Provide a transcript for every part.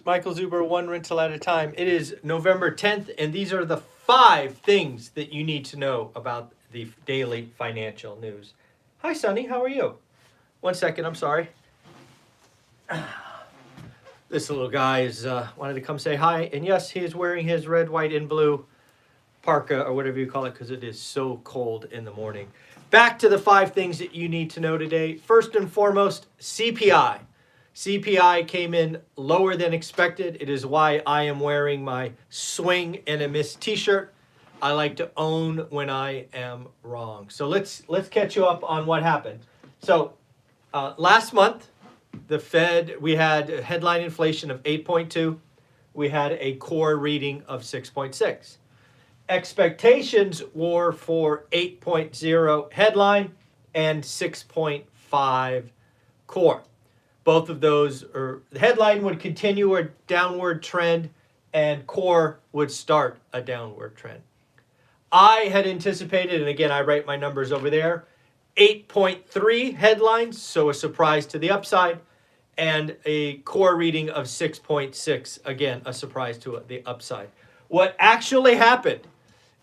Michael Zuber, one rental at a time. It is November 10th, and these are the 5 things that you need to know about the daily financial news. Hi, Sonny. How are you? 1 second. I'm sorry. This little guy is wanted to come say hi, and yes, he is wearing his red, white, and blue parka or whatever you call it because it is so cold in the morning. Back to the 5 things that you need to know today. First and foremost, CPI. CPI came in lower than expected. It is why I am wearing my swing and a miss t-shirt. I like to own when I am wrong. So let's catch you up on what happened. So last month, the Fed, we had headline inflation of 8.2. We had a core reading of 6.6. Expectations were for 8.0 headline and 6.5 core. Both of those, the headline would continue a downward trend and core would start a downward trend. I had anticipated, and again, I write my numbers over there, 8.3 headlines, so a surprise to the upside, and a core reading of 6.6, again, a surprise to the upside. What actually happened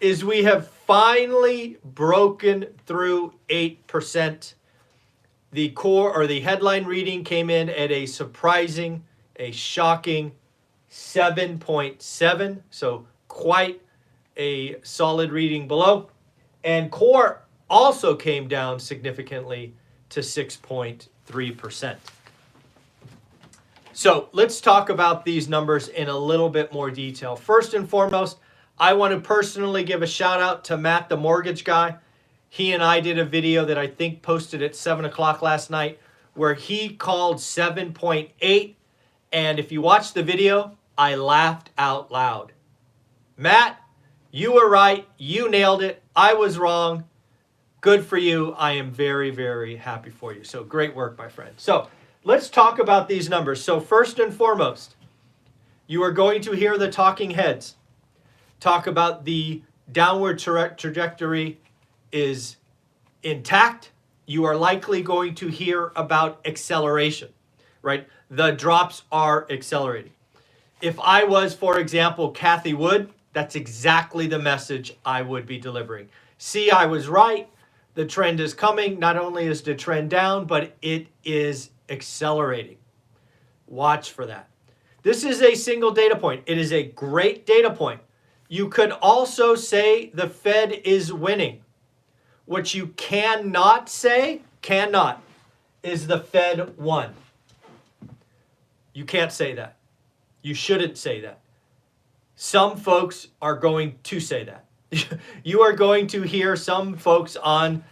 is we have finally broken through 8%. The core or the headline reading came in at a surprising, a shocking 7.7. So quite a solid reading below. And core also came down significantly to 6.3%. So let's talk about these numbers in a little bit more detail. First and foremost, I want to personally give a shout out to Matt, the mortgage guy. He and I did a video that I think posted at 7 o'clock last night where he called 7.8. And if you watch the video, I laughed out loud. Matt, you were right. You nailed it. I was wrong. Good for you. I am very, very happy for you. So great work, my friend. So let's talk about these numbers. So first and foremost, you are going to hear the talking heads talk about the downward trajectory is intact. You are likely going to hear about acceleration, right? The drops are accelerating. If I was, for example, Kathy Wood, that's exactly the message I would be delivering. See, I was right. The trend is coming. Not only is the trend down, but it is accelerating. Watch for that. This is a single data point. It is a great data point. You could also say the Fed is winning. What you cannot say, is the Fed won. You can't say that. You shouldn't say that. Some folks are going to say that. You are going to hear some folks on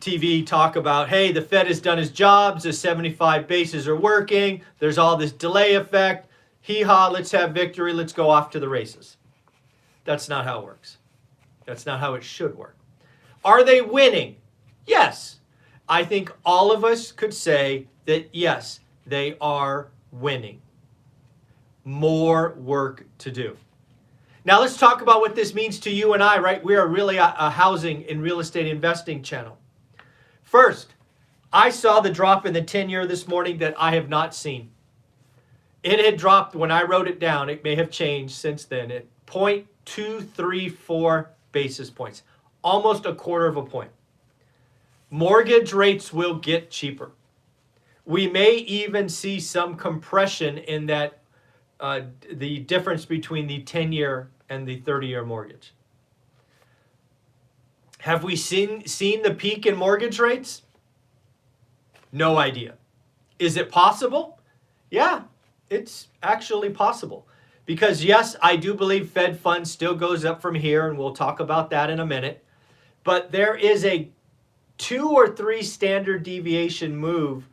TV talk about, hey, the Fed has done his jobs, the 75 bases are working, there's all this delay effect, hee-haw, let's have victory, let's go off to the races. That's not how it works. That's not how it should work. Are they winning? Yes. I think all of us could say that, yes, they are winning. More work to do. Now let's talk about what this means to you and I, right? We are really a housing and real estate investing channel. First, I saw the drop in the 10-year this morning that I have not seen. It had dropped when I wrote it down. It may have changed since then at 0.234 basis points, almost a quarter of a point. Mortgage rates will get cheaper. We may even see some compression in that the difference between the 10-year and the 30-year mortgage. Have we seen the peak in mortgage rates? No idea. Is it possible? Yeah, it's actually possible. Because yes, I do believe Fed funds still goes up from here, and we'll talk about that in a minute. But there is a 2 or 3 standard deviation move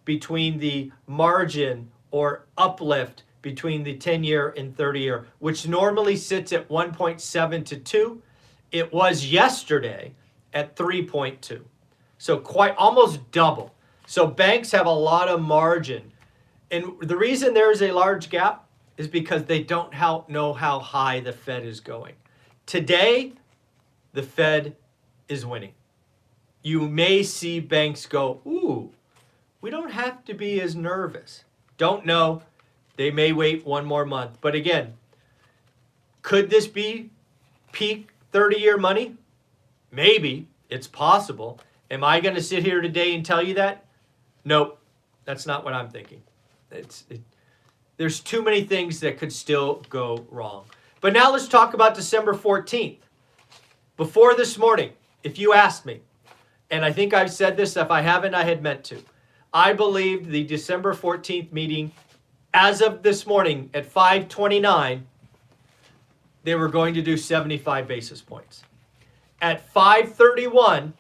between the margin or uplift between the 10-year and 30-year, which normally sits at 1.7 to 2. It was yesterday at 3.2. So quite almost double. So banks have a lot of margin. And the reason there is a large gap is because they don't know how high the Fed is going. Today, the Fed is winning. You may see banks go, ooh, we don't have to be as nervous. Don't know. They may wait one more month. But again, could this be peak 30-year money? Maybe. It's possible. Am I going to sit here today and tell you that? Nope. That's not what I'm thinking. There's too many things that could still go wrong. But now let's talk about December 14th. Before this morning, if you asked me, and I think I've said this, if I haven't, I had meant to. I believed the December 14th meeting, as of this morning at 5:29, they were going to do 75 basis points. At 5:31,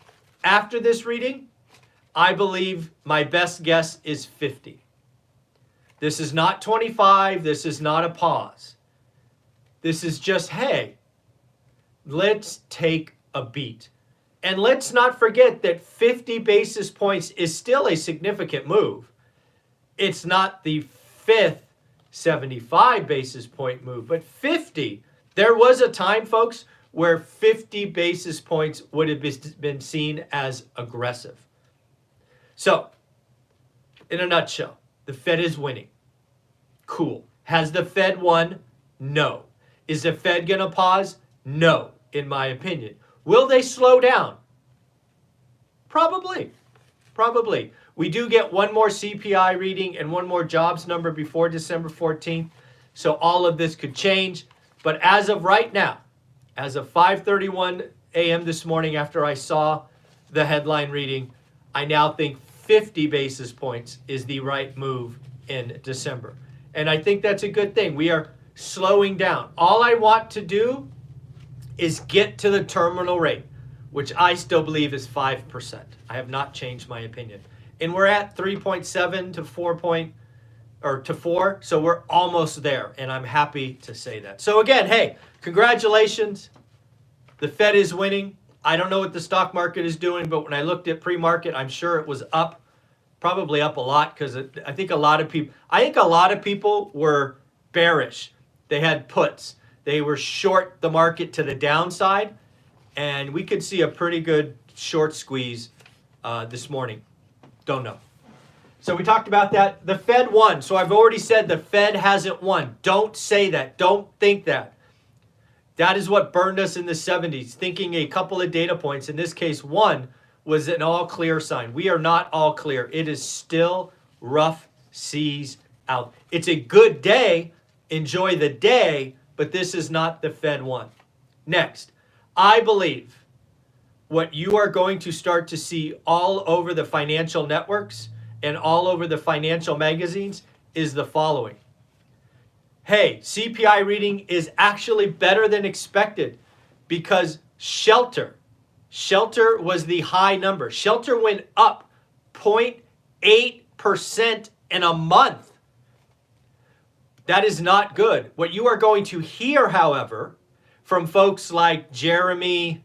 after this reading, I believe my best guess is 50. This is not 25. This is not a pause. This is just, hey, let's take a beat. And let's not forget that 50 basis points is still a significant move. It's not the fifth 75 basis point move, but 50. There was a time, folks, where 50 basis points would have been seen as aggressive. So, in a nutshell, the Fed is winning. Cool. Has the Fed won? No. Is the Fed going to pause? No, in my opinion. Will they slow down? Probably. Probably. We do get one more CPI reading and one more jobs number before December 14th. So all of this could change. But as of right now, as of 5:31 a.m. this morning after I saw the headline reading, I now think 50 basis points is the right move in December. And I think that's a good thing. We are slowing down. All I want to do is get to the terminal rate, which I still believe is 5%. I have not changed my opinion. And we're at 3.7 to 4, so we're almost there, and I'm happy to say that. So again, hey, congratulations. The Fed is winning. I don't know what the stock market is doing, but when I looked at pre-market, I'm sure it was up, probably up a lot, because I think a lot of people were bearish. They had puts. They were short the market to the downside, and we could see a pretty good short squeeze this morning. Don't know. So we talked about that. The Fed won. So I've already said the Fed hasn't won. Don't say that. Don't think that. That is what burned us in the 70s, thinking a couple of data points, in this case one, was an all clear sign. We are not all clear. It is still rough seas out. It's a good day. Enjoy the day, but this is not the Fed won. Next, I believe what you are going to start to see all over the financial networks and all over the financial magazines is the following. Hey, CPI reading is actually better than expected because shelter was the high number. Shelter went up 0.8% in a month. That is not good. What you are going to hear, however, from folks like Jeremy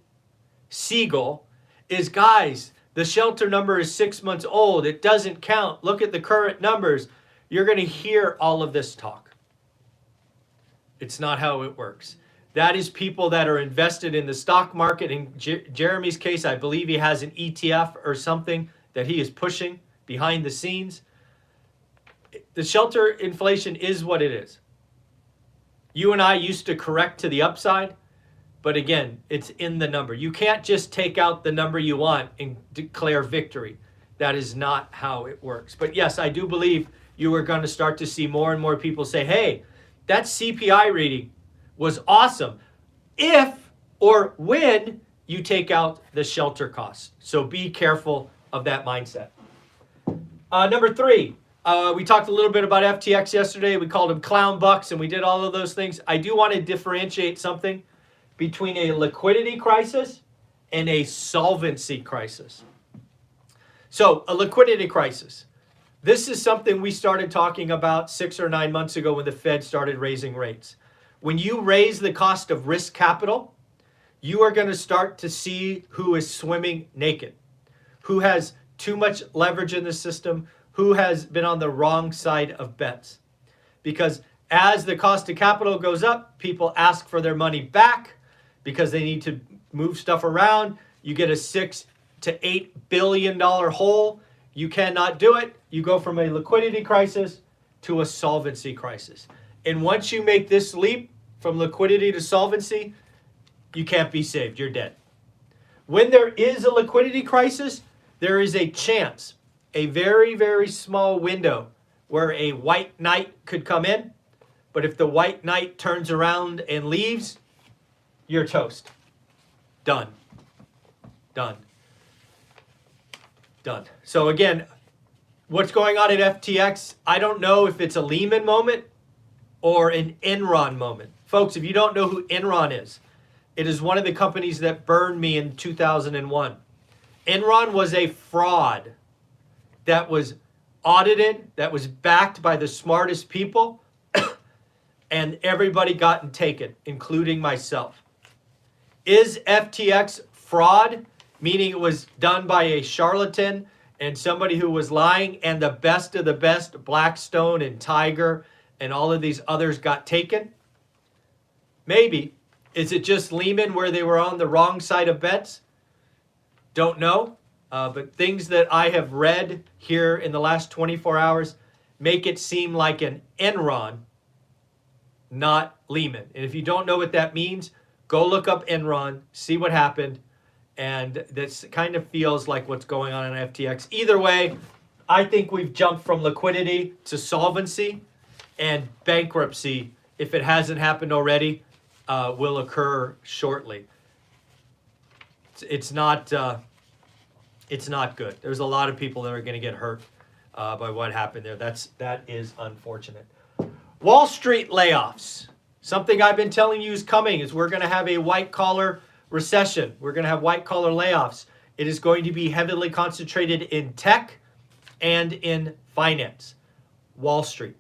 Siegel is, guys, the shelter number is 6 months old. It doesn't count. Look at the current numbers. You're going to hear all of this talk. It's not how it works. That is people that are invested in the stock market. In Jeremy's case, I believe he has an ETF or something that he is pushing behind the scenes. The shelter inflation is what it is. You and I used to correct to the upside, but again, it's in the number. You can't just take out the number you want and declare victory. That is not how it works. But yes, I do believe you are going to start to see more and more people say, hey, that CPI reading was awesome if or when you take out the shelter costs. So be careful of that mindset. Number 3, we talked a little bit about FTX yesterday. We called them clown bucks, and we did all of those things. I do want to differentiate something between a liquidity crisis and a solvency crisis. So a liquidity crisis. This is something we started talking about 6 or 9 months ago when the Fed started raising rates. When you raise the cost of risk capital, you are going to start to see who is swimming naked, who has too much leverage in the system, who has been on the wrong side of bets. Because as the cost of capital goes up, people ask for their money back because they need to move stuff around. You get a $6 to $8 billion hole. You cannot do it. You go from a liquidity crisis to a solvency crisis. And once you make this leap from liquidity to solvency, you can't be saved. You're dead. When there is a liquidity crisis, there is a chance, a very, very small window where a white knight could come in. But if the white knight turns around and leaves, you're toast. Done. Done. Done. So again, what's going on at FTX, I don't know if it's a Lehman moment or an Enron moment. Folks, if you don't know who Enron is, it is one of the companies that burned me in 2001. Enron was a fraud that was audited, that was backed by the smartest people, and everybody got taken, including myself. Is FTX fraud, meaning it was done by a charlatan and somebody who was lying, and the best of the best, Blackstone and Tiger and all of these others got taken? Maybe. Is it just Lehman where they were on the wrong side of bets? Don't know. But things that I have read here in the last 24 hours make it seem like an Enron, not Lehman. And if you don't know what that means, go look up Enron, see what happened. And this kind of feels like what's going on in FTX. Either way, I think we've jumped from liquidity to solvency, and bankruptcy, if it hasn't happened already, will occur shortly. It's not good. There's a lot of people that are going to get hurt by what happened there. That is unfortunate. Wall Street layoffs. Something I've been telling you is coming is we're going to have a white-collar recession. We're going to have white-collar layoffs. It is going to be heavily concentrated in tech and in finance. Wall Street.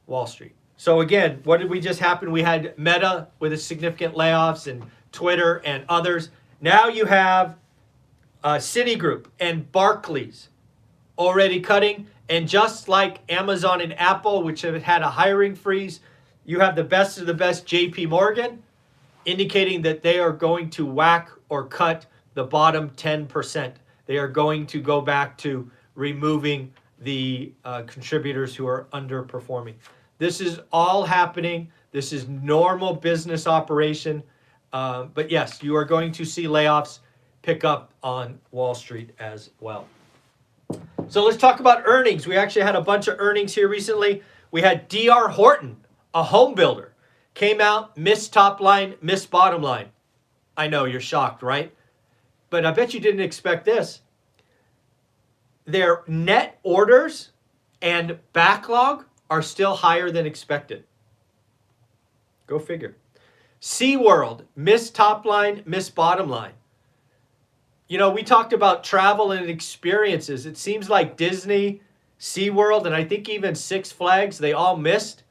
Wall Street. So again, what did we just happen? We had Meta with a significant layoffs, and Twitter and others. Now you have Citigroup and Barclays already cutting. And just like Amazon and Apple, which have had a hiring freeze, you have the best of the best JP Morgan indicating that they are going to whack or cut the bottom 10%. They are going to go back to removing the contributors who are underperforming. This is all happening. This is normal business operation. But yes, you are going to see layoffs pick up on Wall Street as well. So let's talk about earnings. We actually had a bunch of earnings here recently. We had D.R. Horton, a home builder, came out, missed top line, missed bottom line. I know, you're shocked, right? But I bet you didn't expect this. Their net orders and backlog are still higher than expected. Go figure. SeaWorld, missed top line, missed bottom line. You know, we talked about travel and experiences. It seems like Disney, SeaWorld, and I think even Six Flags, they all missed.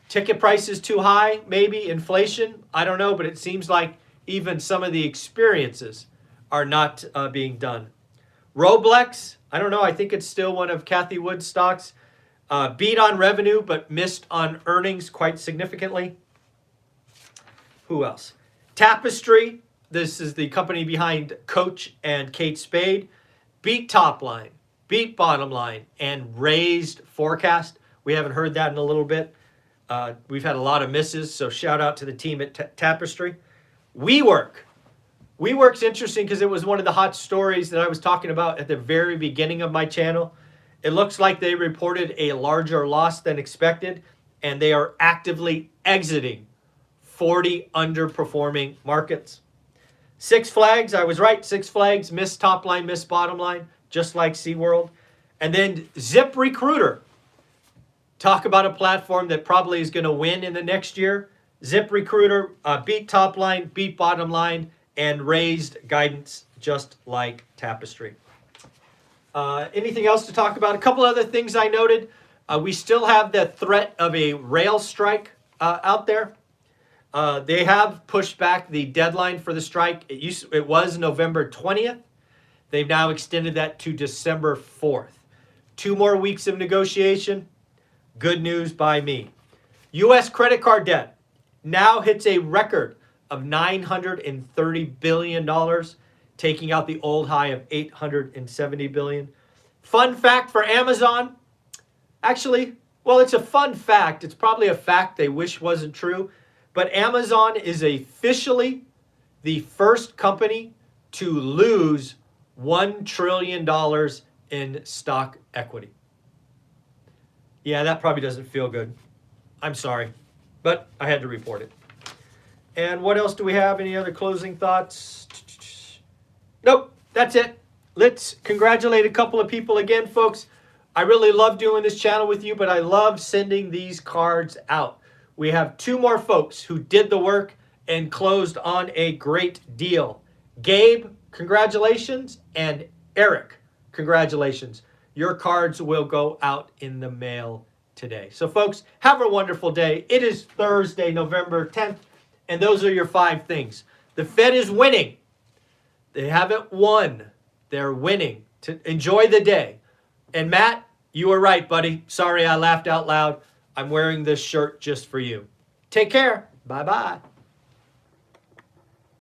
Ticket prices too high, maybe. Inflation, I don't know, but it seems like even some of the experiences are not being done. Roblex, I don't know, I think it's still one of Kathy Wood's stocks. Beat on revenue, but missed on earnings quite significantly. Who else? Tapestry, this is the company behind Coach and Kate Spade. Beat top line, beat bottom line, and raised forecast. We haven't heard that in a little bit. We've had a lot of misses, so shout out to the team at Tapestry. WeWork's interesting because it was one of the hot stories that I was talking about at the very beginning of my channel. It looks like they reported a larger loss than expected, and they are actively exiting 40 underperforming markets. Six Flags, I was right. Six Flags missed top line, missed bottom line, just like SeaWorld. And then ZipRecruiter. Talk about a platform that probably is going to win in the next year. ZipRecruiter beat top line, beat bottom line, and raised guidance just like Tapestry. Anything else to talk about? A couple other things I noted. We still have the threat of a rail strike out there. They have pushed back the deadline for the strike. It was November 20th. They've now extended that to December 4th. 2 more weeks of negotiation. Good news by me. U.S. credit card debt now hits a record of $930 billion, taking out the old high of $870 billion. Fun fact for Amazon, Actually, well, it's a fun fact. It's probably a fact they wish wasn't true. But Amazon is officially the first company to lose $1 trillion in stock equity. Yeah, that probably doesn't feel good. I'm sorry, but I had to report it. And what else do we have? Any other closing thoughts? Nope, that's it. Let's congratulate a couple of people again, folks. I really love doing this channel with you, but I love sending these cards out. We have 2 more folks who did the work and closed on a great deal. Gabe, congratulations, and Eric, congratulations. Your cards will go out in the mail today. So folks, have a wonderful day. It is Thursday, November 10th, and those are your 5 things. The Fed is winning. They haven't won. They're winning. Enjoy the day. And Matt, you were right, buddy. Sorry I laughed out loud. I'm wearing this shirt just for you. Take care. Bye-bye.